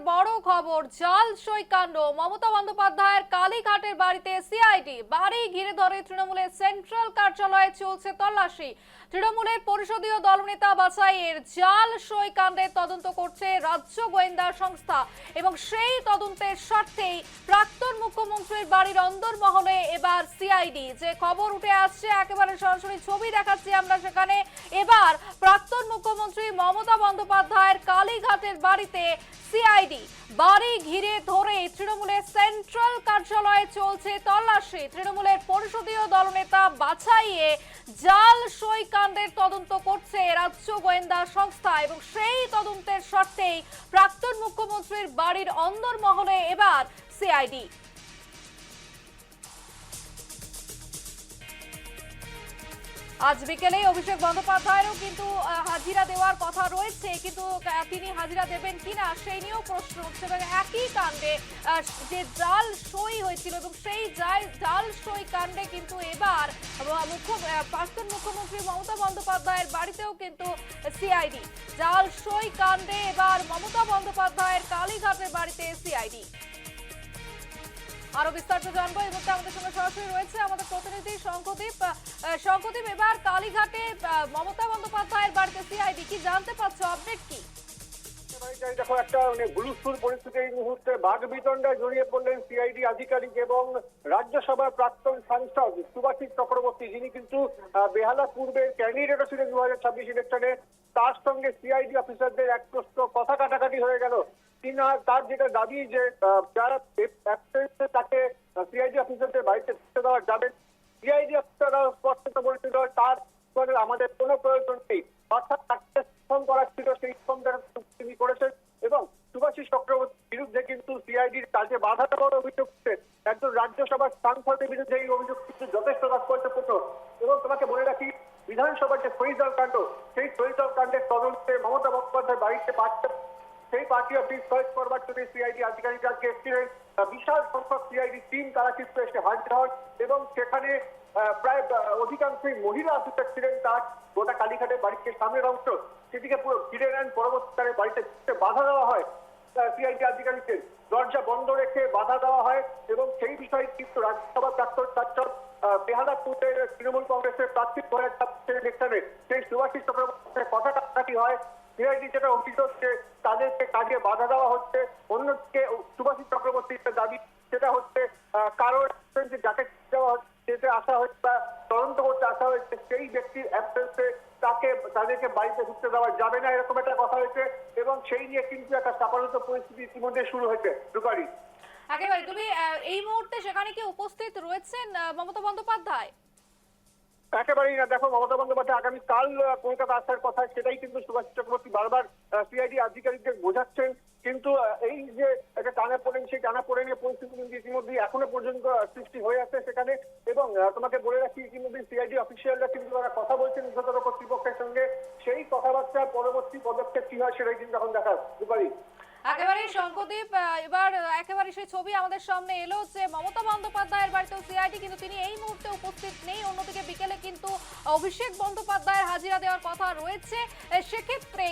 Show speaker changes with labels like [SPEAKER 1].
[SPEAKER 1] বড় খবর, জাল সই কাণ্ড। মমতা বন্দ্যোপাধ্যায়ের কালীঘাটের বাড়িতে সিআইডি, বাড়ি ঘিরে ধরে তৃণমূলের সেন্ট্রাল কার্যালয়ে চলছে তল্লাশি। তৃণমূলের পরিষদীয় দলনেতা বাছাইয়ের জাল সই কাণ্ডের তদন্ত করছে রাজ্য গোয়েন্দা সংস্থা এবং সেই তদন্তের স্বার্থেই প্রাক্তন মুখ্যমন্ত্রীর বাড়ির অন্দরমহলে এবার সিআইডি। যে খবর উঠে আসছে, একেবারে সরাসরি ছবি দেখাচ্ছি আমরা সেখানে। এবার প্রাক্তন মুখ্যমন্ত্রী মমতা বন্দ্যোপাধ্যায়ের কালীঘাটের বাড়িতে সিআইডি, বাড়ি ঘিরে ধরে তৃণমূলের সেন্ট্রাল কার্যালয়ে চলছে তল্লাশি। তৃণমূলের পরিষদীয় দলনেতা বাছাইয়ে জাল সই কাণ্ডের তদন্ত করছে রাজ্য গোয়েন্দা সংস্থা এবং সেই তদন্তের স্বার্থেই প্রাক্তন মুখ্যমন্ত্রীর বাড়ির অন্দরমহলে এবার সিআইডি। আজ বিকেলে অভিষেক বন্দ্যোপাধ্যায়েরও কিন্তু হাজিরা দেওয়ার কথা রয়েছে, কিন্তু তিনি হাজিরা দেবেন কিনা সেই নিয়েও প্রশ্ন উঠছে। এবং একই কাণ্ডে যে জাল সই হয়েছিল এবং সেই জাল সই কাণ্ডে কিন্তু এবার প্রাক্তন মুখ্যমন্ত্রী মমতা বন্দ্যোপাধ্যায়ের বাড়িতেও কিন্তু সিআইডি। জাল সই কাণ্ডে এবার মমতা বন্দ্যোপাধ্যায়ের কালীঘাটের বাড়িতে সিআইডি। আরো বিস্তারিত জানবো, এই মুহূর্তে আমাদের সঙ্গে সরাসরি রয়েছে আমাদের প্রতিনিধি শঙ্কদীপ। শঙ্কদীপ, এবার কালীঘাটে মমতা বন্দ্যোপাধ্যায়ের বাড়িতে সিআইডি, কি জানতে পারছো, আপডেট কি?
[SPEAKER 2] দেখো, একটা হুলস্থুল পরিস্থিতি। এই মুহূর্তে বাগবিতণ্ডায় জড়িয়ে পড়লেন সিআইডি আধিকারিক এবং রাজ্যসভার প্রাক্তন সাংসদ সুভাষিস চক্রবর্তী, যিনি কিন্তু বেহালা পূর্বের ক্যান্ডিডেটও ছিলেন 2026 ইলেকশনে। তার সঙ্গে সিআইডি অফিসারদের এক প্রশ্ন কথা কাটাকাটি হয়ে গেল। তার যেটা দাবি যে যারা তাকে সিআইডি অফিসারদের বাড়িতে ঢুকতে দেওয়া যাবে, সিআইডি অফিসাররা স্পষ্ট বলেছিল তার আমাদের কোনো প্রয়োজন নেই, অর্থাৎ তাকে ফোন করা ছিল, সেই ফোনটা তিনি করেছেন। এবং সুভাষিস চক্রবর্তীর বিরুদ্ধে কিন্তু সিআইডির কাজে বাধা দেওয়ার অভিযোগ উঠছে। একজন রাজ্যসভার সাংসদের বিরুদ্ধে এই অভিযোগ কিন্তু যথেষ্ট তাৎপর্যপূর্ণ। এবং তোমাকে বলে রাখি, বিধানসভার যে সহিজল কাণ্ড, সেই সহিজল কাণ্ডের তদন্তে মমতা বন্দ্যোপাধ্যায় বাড়িতে পাচ্ছে সেই পার্টি অফিস সার্চ করবার জন্য সিআইডি আধিকারিকরা এসেছিলেন। বিশাল সংখ্যক সিআইডি টিম তারা কিন্তু এসে হাজির হন এবং সেখানে প্রায় অধিকাংশই মহিলা অফিসার ছিলেন। তার গোটা কালীঘাটের বাড়িতে সামনের অংশ সেদিকে পুরো ঘিরে নেন। পরবর্তীকালে বাড়িতে বাধা দেওয়া হয়, সিআইডি আধিকারিকদের দরজা বন্ধ রেখে বাধা দেওয়া হয় এবং সেই বিষয়ে কিন্তু রাজ্যসভা প্রাক্তন সাংসদ বেহালাপুরের তৃণমূল কংগ্রেসের প্রার্থী ইলেকশনে সেই সুভাষিস চক্রবর্তীর কথা কাটাকাটি হয়। সিআইডি যেটা অভিযোগ যে তাদেরকে কাজে বাধা দেওয়া হচ্ছে। অন্যদিকে সুভাষিস চক্রবর্তীর দাবি সেটা হচ্ছে কারোর যাকে যেতে আসা হচ্ছে বা তদন্ত করতে আসা হয়েছে সেই ব্যক্তির অ্যাবসেন্সে তাদেরকে বাড়িতে ঢুকতে দেওয়া যাবে না, এরকম একটা কথা হয়েছে। এবং সেই নিয়ে কিন্তু একটা চাপান্ত পরিস্থিতি ইতিমধ্যে শুরু হয়েছে। রূপালী,
[SPEAKER 1] একেবারে তুমি এই মুহূর্তে সেখানে কি উপস্থিত রয়েছেন মমতা বন্দ্যোপাধ্যায়?
[SPEAKER 2] একেবারেই না। দেখো, মমতা বন্দ্যোপাধ্যায় আগামীকাল কলকাতা আসার কথা, সেটাই কিন্তু সুভাষিস চক্রবর্তী বারবার সিআইডি আধিকারিকদের বোঝাচ্ছেন। কিন্তু এই যে একটা টানা পড়েন, সেই টানা পড়েনের পরিস্থিতি কিন্তু ইতিমধ্যে এখনো পর্যন্ত সৃষ্টি হয়ে আছে সেখানে। এবং তোমাকে বলে রাখি, ইতিমধ্যে সিআইডি অফিসিয়ালরা কিন্তু তারা কথা বলছেন উচ্চতর কর্তৃপক্ষের সঙ্গে। সেই কথাবার্তার পরবর্তী পদক্ষেপ কি হয় সেটাই কিন্তু এখন দেখার। রূপালী,
[SPEAKER 1] একেবারে শঙ্কদীপ, এবার একেবারে সেই ছবি আমাদের সামনে এলো যে মমতা বন্দ্যোপাধ্যায়ের বাড়িতেও সিআইডি, কিন্তু তিনি এই মুহূর্তে উপস্থিত নেই। অন্যদিকে বিকেলে কিন্তু অভিষেক বন্দ্যোপাধ্যায়ের হাজিরা দেওয়ার কথা রয়েছে। সেক্ষেত্রে